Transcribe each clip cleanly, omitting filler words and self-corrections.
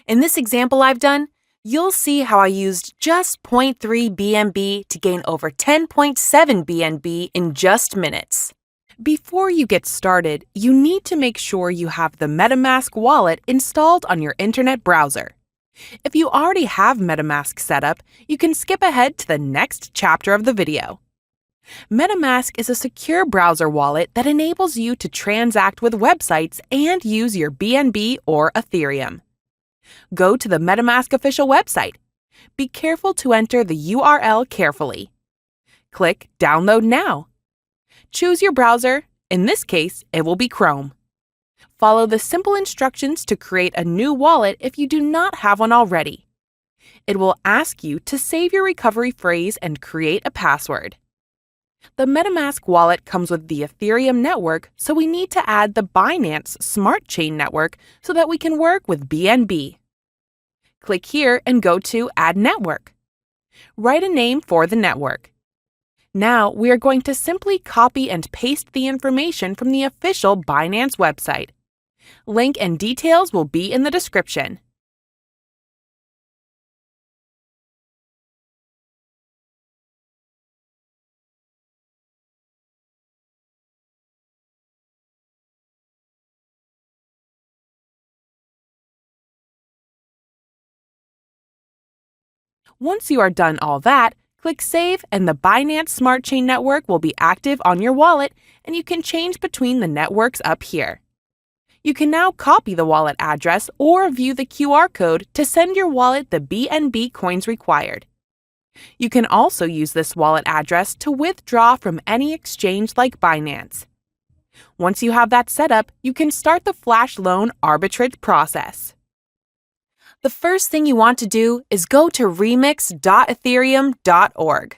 In this example I've done, you'll see how I used just 0.3 BNB to gain over 10.7 BNB in just minutes. Before you get started, you need to make sure you have the MetaMask wallet installed on your internet browser. If you already have MetaMask set up, you can skip ahead to the next chapter of the video. MetaMask is a secure browser wallet that enables you to transact with websites and use your BNB or Ethereum. Go to the MetaMask official website. Be careful to enter the URL carefully. Click Download Now. Choose your browser. In this case, it will be Chrome. Follow the simple instructions to create a new wallet if you do not have one already. It will ask you to save your recovery phrase and create a password. The MetaMask wallet comes with the Ethereum network, so we need to add the Binance Smart Chain network so that we can work with BNB. Click here and go to Add Network. Write a name for the network. Now we are going to simply copy and paste the information from the official Binance website. Link and details will be in the description. Once you are done all that, click Save and the Binance Smart Chain network will be active on your wallet, and you can change between the networks up here. You can now copy the wallet address or view the QR code to send your wallet the BNB coins required. You can also use this wallet address to withdraw from any exchange like Binance. Once you have that set up, you can start the flash loan arbitrage process. The first thing you want to do is go to remix.ethereum.org.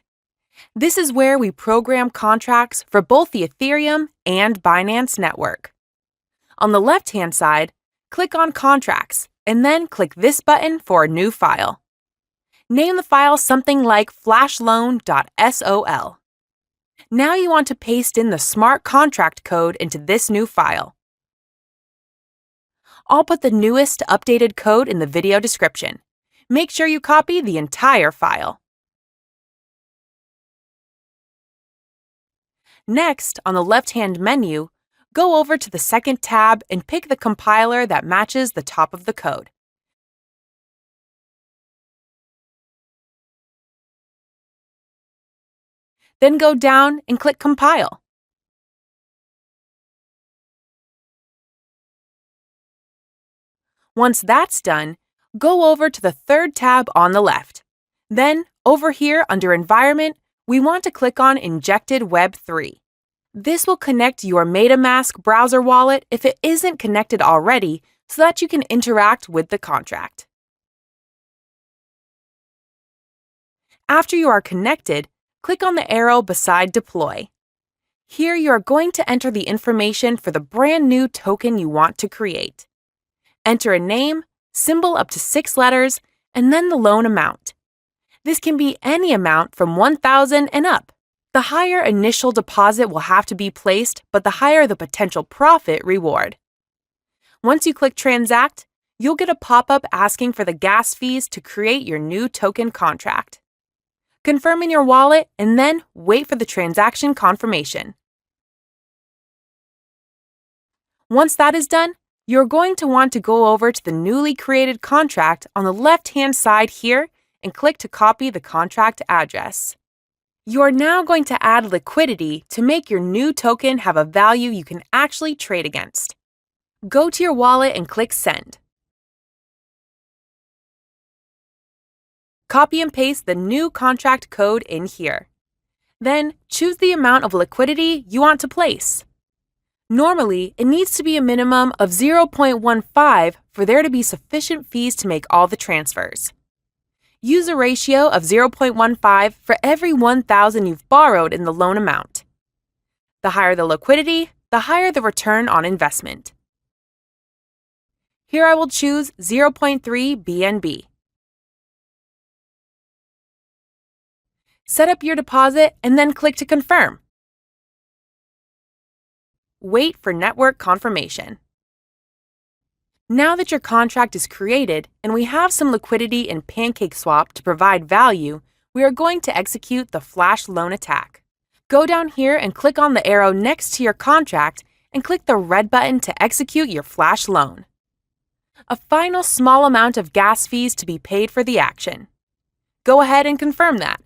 This is where we program contracts for both the Ethereum and Binance network. On the left-hand side, click on Contracts, and then click this button for a new file. Name the file something like flashloan.sol. Now you want to paste in the smart contract code into this new file. I'll put the newest updated code in the video description. Make sure you copy the entire file. Next, on the left-hand menu, go over to the second tab and pick the compiler that matches the top of the code. Then go down and click Compile. Once that's done, go over to the third tab on the left. Then, over here under Environment, we want to click on Injected Web 3. This will connect your MetaMask browser wallet if it isn't connected already, so that you can interact with the contract. After you are connected, click on the arrow beside Deploy. Here you are going to enter the information for the brand new token you want to create. Enter a name, symbol up to 6 letters, and then the loan amount. This can be any amount from $1,000 and up. The higher initial deposit will have to be placed, but the higher the potential profit reward. Once you click Transact, you'll get a pop-up asking for the gas fees to create your new token contract. Confirm in your wallet and then wait for the transaction confirmation. Once that is done, you're going to want to go over to the newly created contract on the left-hand side here and click to copy the contract address. You are now going to add liquidity to make your new token have a value you can actually trade against. Go to your wallet and click Send. Copy and paste the new contract code in here. Then choose the amount of liquidity you want to place. Normally, it needs to be a minimum of 0.15 for there to be sufficient fees to make all the transfers. Use a ratio of 0.15 for every $1,000 you've borrowed in the loan amount. The higher the liquidity, the higher the return on investment. Here I will choose 0.3 BNB. Set up your deposit and then click to confirm. Wait for network confirmation. Now that your contract is created and we have some liquidity in PancakeSwap to provide value, we are going to execute the flash loan attack. Go down here and click on the arrow next to your contract and click the red button to execute your flash loan. A final small amount of gas fees to be paid for the action. Go ahead and confirm that.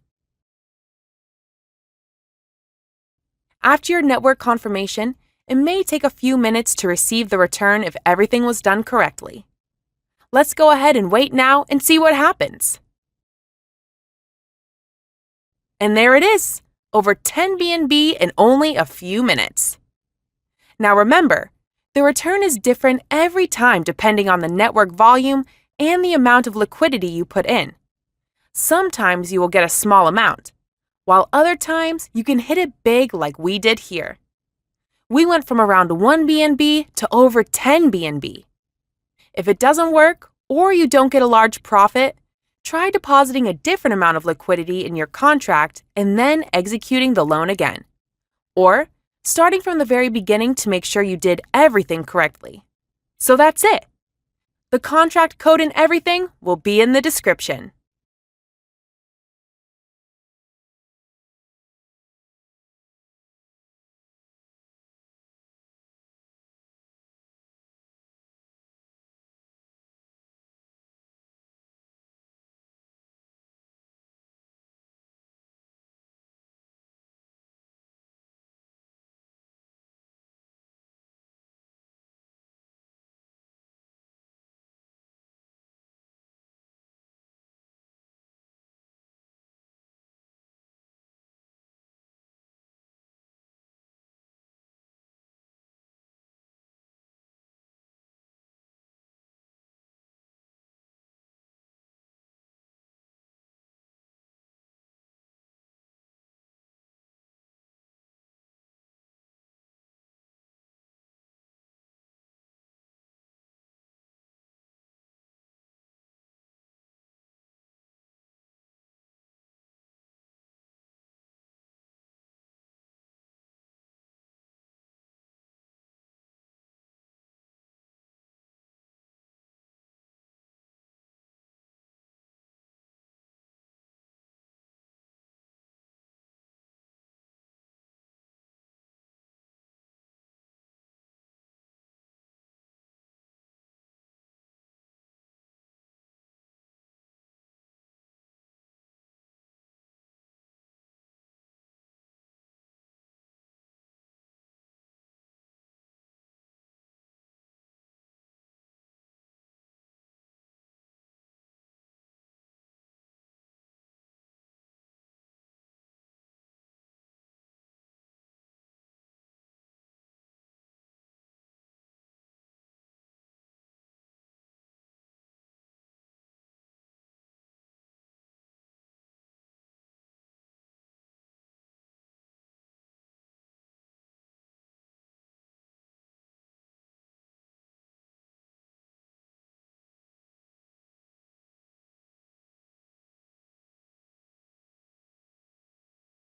After your network confirmation, it may take a few minutes to receive the return if everything was done correctly. Let's go ahead and wait now and see what happens. And there it is, over 10 BNB in only a few minutes. Now remember, the return is different every time depending on the network volume and the amount of liquidity you put in. Sometimes you will get a small amount, while other times you can hit it big like we did here. We went from around 1 BNB to over 10 BNB. If it doesn't work or you don't get a large profit, try depositing a different amount of liquidity in your contract and then executing the loan again. Or starting from the very beginning to make sure you did everything correctly. So that's it. The contract code and everything will be in the description.